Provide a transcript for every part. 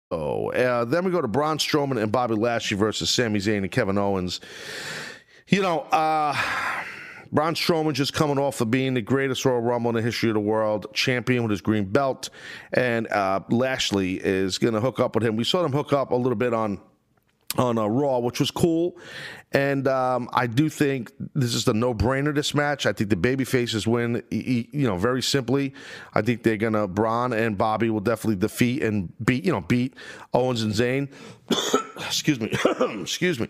Then we go to Braun Strowman and Bobby Lashley versus Sami Zayn and Kevin Owens. You know, Braun Strowman just coming off of being the greatest Royal Rumble in the history of the world, champion with his green belt, and Lashley is going to hook up with him. We saw them hook up a little bit on Raw, which was cool. And I do think this is the no-brainer, this match. I think the babyfaces win, very simply. I think they're going to, Braun and Bobby will definitely defeat and beat Owens and Zayn. Excuse me. Excuse me.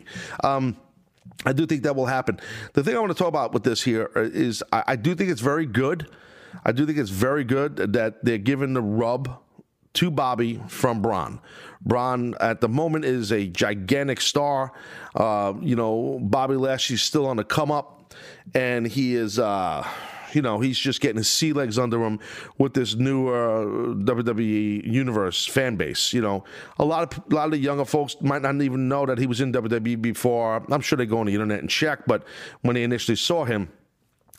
I do think that will happen. The thing I want to talk about with this here is I do think it's very good. I do think it's very good that they're giving the rub to Bobby from Braun. Braun at the moment is a gigantic star. Bobby Lashley's still on the come up, and he is, he's just getting his sea legs under him with this new WWE Universe fan base. A lot of the younger folks might not even know that he was in WWE before. I'm sure they go on the internet and check, but when they initially saw him,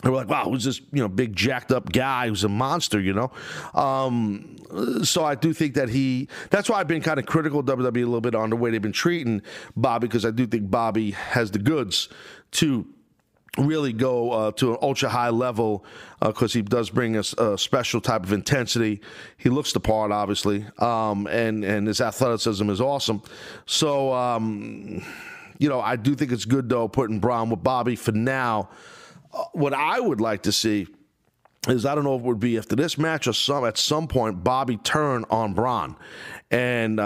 they were like, wow, who's this, big jacked up guy who's a monster, So I do think that that's why I've been kind of critical of WWE a little bit on the way they've been treating Bobby, because I do think Bobby has the goods to really go to an ultra high level, because he does bring us a special type of intensity. He looks the part, obviously, and his athleticism is awesome. So, I do think it's good, though, putting Braun with Bobby for now. What I would like to see is, I don't know if it would be after this match or at some point, Bobby turn on Braun and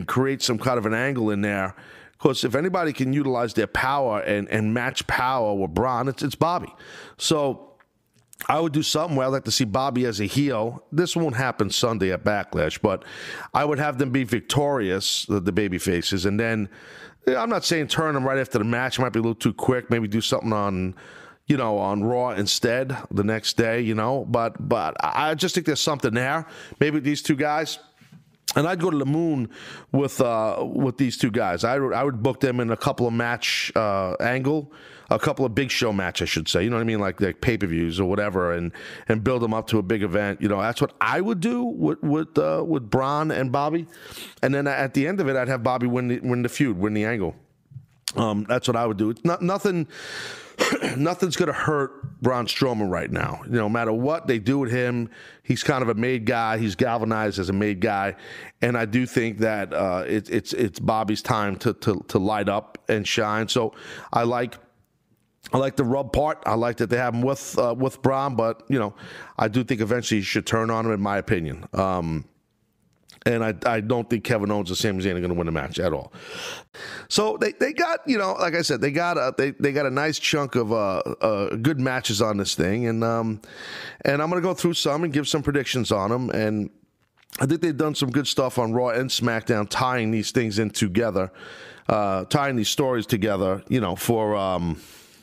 create some kind of an angle in there. Because if anybody can utilize their power and match power with Braun, it's Bobby. So I would do something where I'd like to see Bobby as a heel. This won't happen Sunday at Backlash, but I would have them be victorious, the baby faces, and then I'm not saying turn them right after the match. It might be a little too quick. Maybe do something on Raw instead the next day, But I just think there's something there. Maybe these two guys. And I'd go to the moon with these two guys. I would book them in a couple of match angle, a couple of big show match, I should say. You know what I mean, like pay-per-views or whatever, and build them up to a big event. That's what I would do with Braun and Bobby. And then at the end of it, I'd have Bobby win the feud, win the angle. That's what I would do. It's nothing. Nothing's going to hurt Braun Strowman right now. No matter what they do with him, he's kind of a made guy. He's galvanized as a made guy, and I do think that it's Bobby's time to light up and shine. So I like the rub part. I like that they have him with Braun, but I do think eventually he should turn on him, in my opinion. And I don't think Kevin Owens and Sami Zayn are going to win the match at all. So they got, like I said, they got a nice chunk of good matches on this thing, and I'm going to go through some and give some predictions on them. And I think they've done some good stuff on Raw and SmackDown, tying these things in together, tying these stories together, for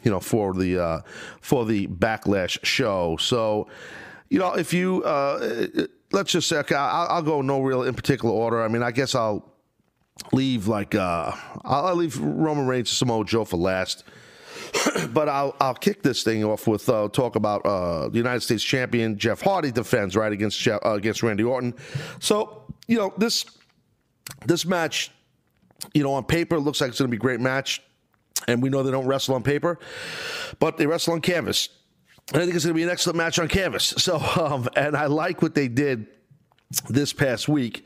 the Backlash show. So, if you let's just say, okay, I'll go no real in particular order. I mean, I guess I'll leave I'll leave Roman Reigns and Samoa Joe for last. But I'll kick this thing off with talk about the United States champion Jeff Hardy defends right against Randy Orton. So this match, on paper, it looks like it's going to be a great match, and we know they don't wrestle on paper, but they wrestle on canvas. I think it's going to be an excellent match on canvas. So, and I like what they did this past week,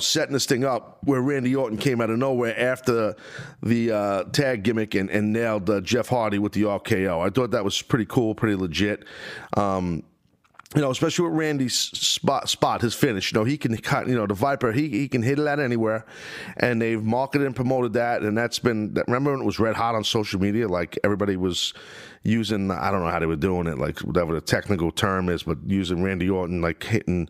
setting this thing up where Randy Orton came out of nowhere after the tag gimmick and nailed Jeff Hardy with the RKO. I thought that was pretty cool, pretty legit. Especially with Randy's spot, his finish. He can cut, the Viper, he can hit it at anywhere. And they've marketed and promoted that. And that's been, remember when it was red hot on social media? Like everybody was using, I don't know how they were doing it, like whatever the technical term is, but using Randy Orton, like hitting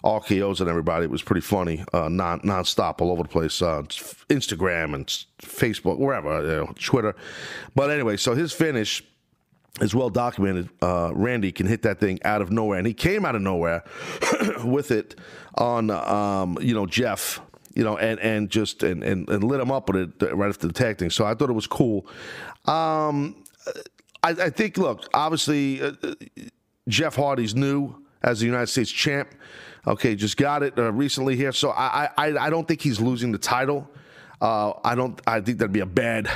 RKOs on everybody. It was pretty funny, nonstop all over the place, Instagram and Facebook, wherever, Twitter. But anyway, so his finish is well documented. Randy can hit that thing out of nowhere, and he came out of nowhere with it on, Jeff, and just and lit him up with it right after the tag thing. So I thought it was cool. I think, look, obviously, Jeff Hardy's new as the United States champ. Okay, just got it recently here. So I don't think he's losing the title. I think that'd be a bad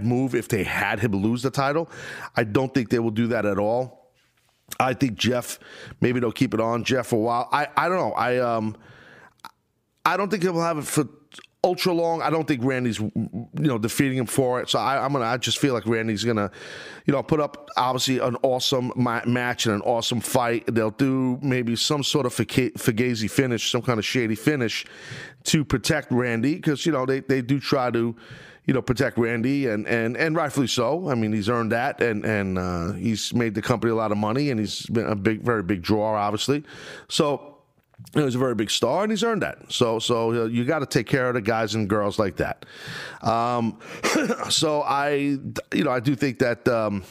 move if they had him lose the title. I don't think they will do that at all. I think Jeff, maybe they'll keep it on Jeff for a while. I don't know. I don't think he'll have it for ultra long. I don't think Randy's, defeating him for it. So I just feel like Randy's gonna, put up obviously an awesome match and an awesome fight. They'll do maybe some sort of fugazi finish, some kind of shady finish to protect Randy, because they do try to, protect Randy, and rightfully so. I mean, he's earned that, and he's made the company a lot of money, and he's been a very big draw, obviously. So. He's a very big star, and he's earned that. So you got to take care of the guys and girls like that. So I do think that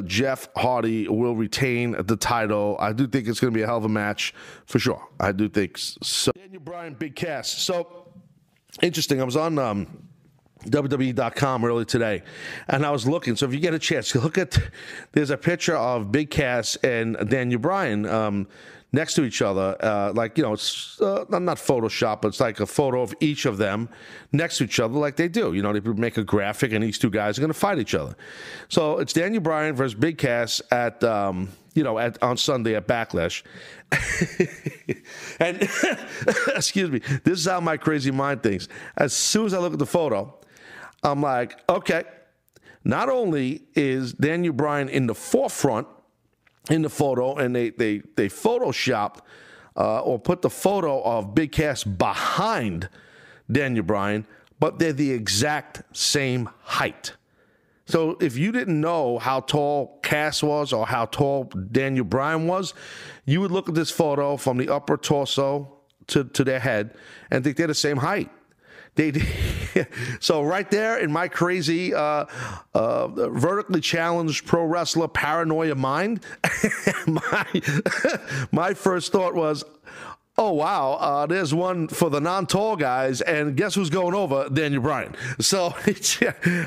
Jeff Hardy will retain the title. I do think it's going to be a hell of a match for sure. I do think so. Daniel Bryan, Big Cass. So interesting. I was on WWE.com early today, and I was looking. So if you get a chance, you look at. There's a picture of Big Cass and Daniel Bryan. Next to each other, it's not Photoshop, but it's like a photo of each of them next to each other, like they do. They make a graphic, and these two guys are going to fight each other. So it's Daniel Bryan versus Big Cass at on Sunday at Backlash. And excuse me, this is how my crazy mind thinks. As soon as I look at the photo, I'm like, okay. Not only is Daniel Bryan in the forefront in the photo, and they photoshopped or put the photo of Big Cass behind Daniel Bryan, but they're the exact same height. So if you didn't know how tall Cass was or how tall Daniel Bryan was, you would look at this photo from the upper torso to their head and think they're the same height. So right there in my crazy vertically challenged pro wrestler paranoia mind, my first thought was, oh, wow, there's one for the non-tall guys, and guess who's going over? Daniel Bryan. So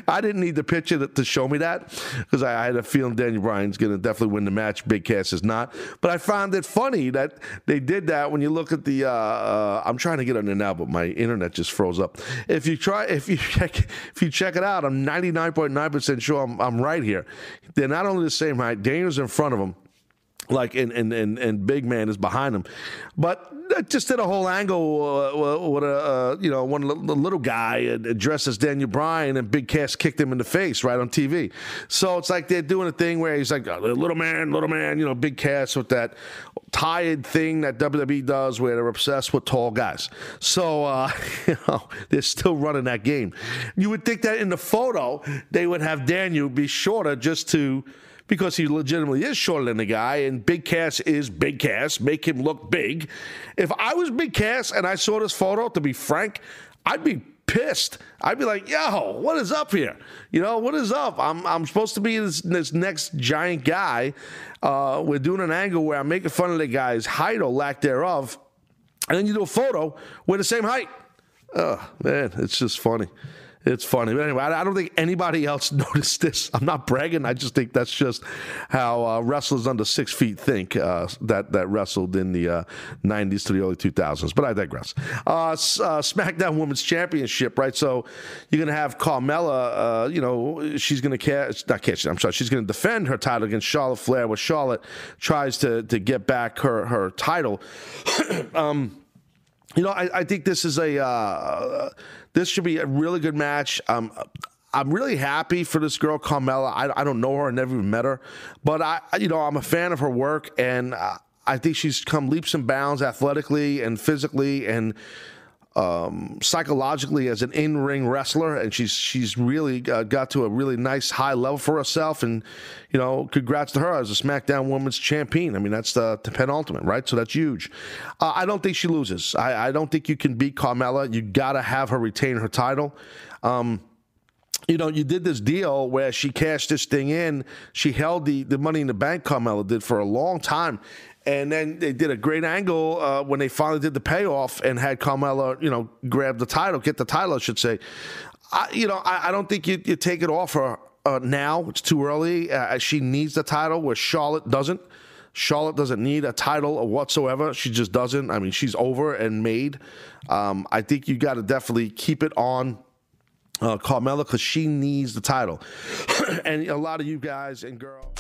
I didn't need the picture to show me that, because I had a feeling Daniel Bryan's going to definitely win the match. Big Cass is not. But I found it funny that they did that when you look at the I'm trying to get on there now, but my internet just froze up. If you check it out, I'm 99.9% sure I'm right here. They're not only the same height, Daniel's in front of him, and Big Man is behind him, but just did a whole angle with one little guy dressed as Daniel Bryan, and Big Cass kicked him in the face right on TV. So it's like they're doing a thing where he's like, little man, Big Cass with that tired thing that WWE does where they're obsessed with tall guys. So they're still running that game. You would think that in the photo they would have Daniel be shorter because he legitimately is shorter than the guy, and Big Cass is Big Cass, make him look big. If I was Big Cass and I saw this photo, to be frank, I'd be pissed. I'd be like, yo, what is up here? What is up? I'm supposed to be this next giant guy. We're doing an angle where I'm making fun of the guy's height or lack thereof, and then you do a photo, we're the same height. Oh, man, it's just funny. It's funny. But anyway, I don't think anybody else noticed this. I'm not bragging. I just think that's just how wrestlers under 6 feet think that wrestled in the 90s to the early 2000s. But I digress. SmackDown Women's Championship, right? So you're going to have Carmella, she's going to she's going to defend her title against Charlotte Flair, where Charlotte tries to get back her title. I think this is this should be a really good match. I'm really happy for this girl, Carmella. I don't know her. I never even met her. But, I'm a fan of her work, and I think she's come leaps and bounds athletically and physically and psychologically as an in-ring wrestler, and she's really got to a really nice high level for herself, and congrats to her as a SmackDown Women's Champion. I mean, that's the penultimate, right? So that's huge. I don't think she loses. I don't think you can beat Carmella. You got to have her retain her title. You did this deal where she cashed this thing in. She held the Money in the Bank, Carmella did, for a long time. And then they did a great angle when they finally did the payoff and had Carmella, grab the title, get the title, I should say. I don't think you take it off her now. It's too early. She needs the title where Charlotte doesn't. Charlotte doesn't need a title whatsoever. She just doesn't. I mean, she's over and made. I think you got to definitely keep it on Carmella because she needs the title. And a lot of you guys and girls.